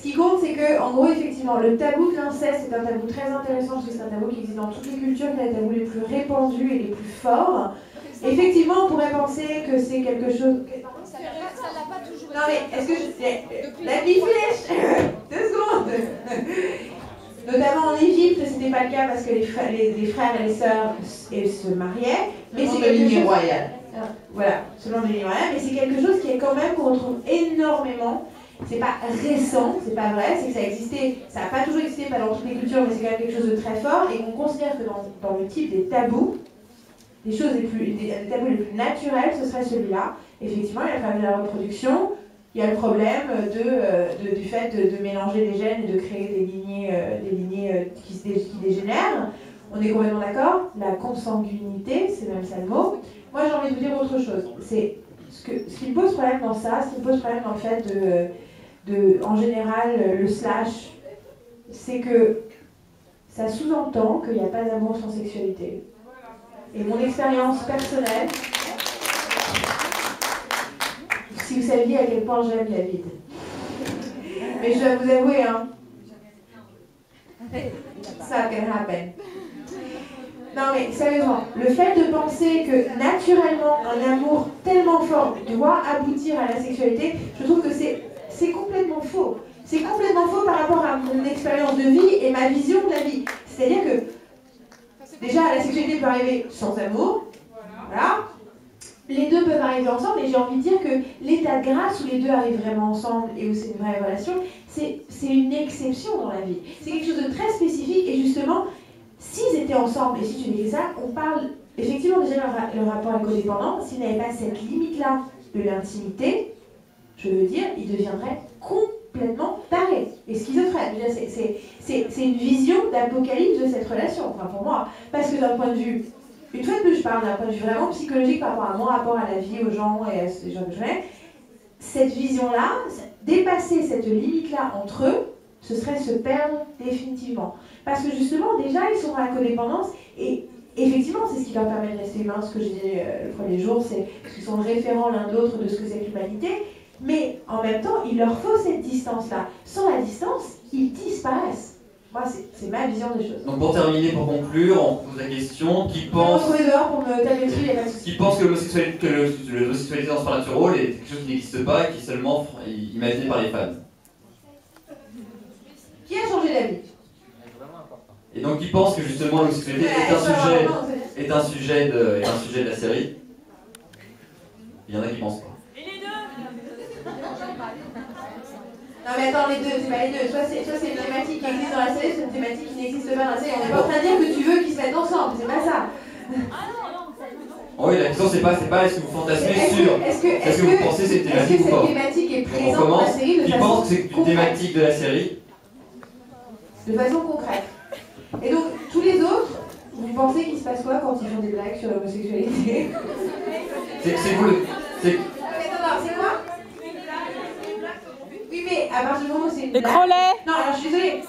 Ce qui compte, c'est que, en gros, effectivement, le tabou de l'inceste est un tabou très intéressant parce que c'est un tabou qui existe dans toutes les cultures, qui est un tabou les plus répandus et les plus forts. Effectivement, on pourrait penser que c'est quelque chose. Ça l'a pas toujours été. Non, mais est-ce que je. La vie flèche 2 secondes. Notamment en Égypte, c'était pas le cas parce que les frères et les sœurs se mariaient. Mais c'est quelque chose. Royale. Voilà, selon les lignes royales, mais c'est quelque chose qui est quand même qu'on retrouve énormément. C'est pas récent, c'est pas vrai, c'est que ça existait, ça n'a pas toujours existé, pas dans toutes les cultures, mais c'est quand même quelque chose de très fort, et on considère que dans le type des tabous, des tabous les plus naturels, ce serait celui-là. Effectivement, il y a le problème de la reproduction, il y a le problème du fait de mélanger les gènes et de créer des lignées qui dégénèrent. On est complètement d'accord. La consanguinité, c'est même ça le mot. Moi, j'ai envie de vous dire autre chose. C'est ce qui me pose problème dans ça, ce qui me pose problème dans le fait en général, le slash, c'est que ça sous-entend qu'il n'y a pas d'amour sans sexualité. Et mon expérience personnelle, si vous saviez à quel point j'aime David. Mais je dois vous avouer, hein, ça can happen. Non mais sérieusement, le fait de penser que naturellement un amour tellement fort doit aboutir à la sexualité, je trouve que c'est complètement faux. C'est complètement faux par rapport à mon expérience de vie et ma vision de la vie. C'est-à-dire que déjà la sexualité peut arriver sans amour, voilà. Les deux peuvent arriver ensemble et j'ai envie de dire que l'état de grâce où les deux arrivent vraiment ensemble et où c'est une vraie relation, c'est une exception dans la vie. C'est quelque chose de très spécifique et justement, s'ils étaient ensemble, et si tu dis ça, on parle effectivement déjà le rapport est codépendant. S'ils n'avaient pas cette limite-là de l'intimité, je veux dire, ils deviendraient complètement tarés et schizophrènes. C'est une vision d'apocalypse de cette relation, enfin pour moi. Parce que d'un point de vue, une fois de plus, je parle d'un point de vue vraiment psychologique par rapport à mon rapport à la vie, aux gens et à ces gens que je connais, cette vision-là, dépasser cette limite-là entre eux, ce serait se perdre définitivement. Parce que justement, déjà, ils sont dans la codépendance et effectivement, c'est ce qui leur permet de rester humains. Ce que j'ai dit le premier jour, c'est qu'ils sont référents l'un de l'autre de ce que c'est que l'humanité. Mais en même temps, il leur faut cette distance-là. Sans la distance, ils disparaissent. Moi, c'est ma vision des choses. Donc pour terminer, pour conclure, on pose la question, qui pense que l'homosexualité dans Supernatural est quelque chose qui n'existe pas et qui est seulement imaginé par les fans? Qui a changé d'avis? Et donc qui pense que justement l'homosexualité est un sujet de la série? Il y en a qui pensent pas. Et les deux? Non mais attends, les deux, c'est pas les deux. Soit c'est une thématique qui existe dans la série, soit une thématique qui n'existe pas dans la série. On n'est pas en train de dire que tu veux qu'ils se mettent ensemble, c'est pas ça. Oui, la question c'est pas est-ce que vous fantasmez sur, est-ce que vous pensez que c'est une thématique ou pas? Est-ce que cette thématique est présente dans la série de façon concrète? Qui pense que c'est une thématique de la série? De façon concrète. Et donc, tous les autres, vous pensez qu'il se passe quoi quand ils font des blagues sur l'homosexualité? C'est cool. C'est quoi? Oui, mais à partir du moment où c'est une Les blague... crolets. Non, alors je suis désolée.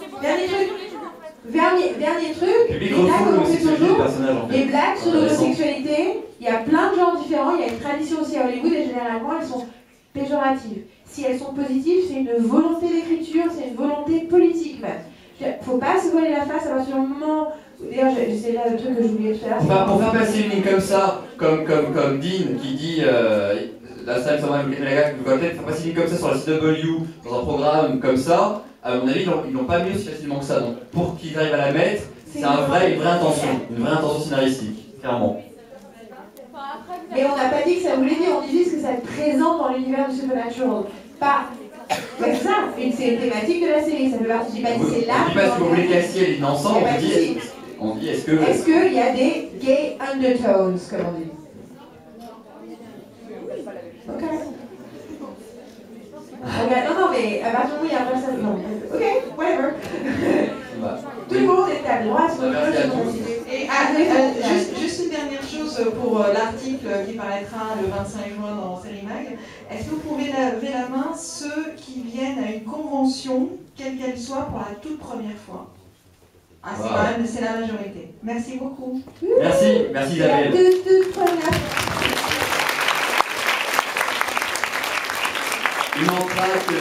Dernier truc, les Public blagues, refoule comme on fait l'homosexualité toujours, du personnage en fait. les blagues sur l'homosexualité, il y a plein de genres différents, il y a une tradition aussi à Hollywood et généralement elles sont péjoratives. Si elles sont positives, c'est une volonté d'écriture, c'est une volonté politique même. Il ne faut pas se voiler la face à partir du moment... D'ailleurs, c'est là le truc que je voulais tout à l'heure. Pour faire passer une ligne comme ça, comme Dean qui dit la salle sans même la gare que vous faire passer une ligne comme ça sur la CW, dans un programme comme ça, à mon avis, ils l'ont pas mis aussi facilement que ça. Donc pour qu'ils arrivent à la mettre, c'est une vraie intention scénaristique, clairement. Mais on n'a pas dit que ça voulait dire, on dit juste que ça est présent dans l'univers de Supernatural. Pas... Ouais, c'est ça, c'est une thématique de la série, ça fait partie, j'ai pas dit c'est là. On dit pas ce que vous voulez casser les ensemble, on dit est-ce que... Est-ce qu'il y a des gay undertones, comme on dit? Ok. Non, mais à partir du moment où il y a un personnage... Non, ok, whatever. Tout le monde est à droite sur le Juste une dernière chose pour l'article qui paraîtra le 25 juin dans Série Mag. Est-ce que vous pouvez lever la main ceux qui viennent à une convention, quelle qu'elle soit, pour la toute première fois? Ah, c'est quand même c'est la majorité. Merci beaucoup. Merci Isabelle. Toute première. Il manquera que...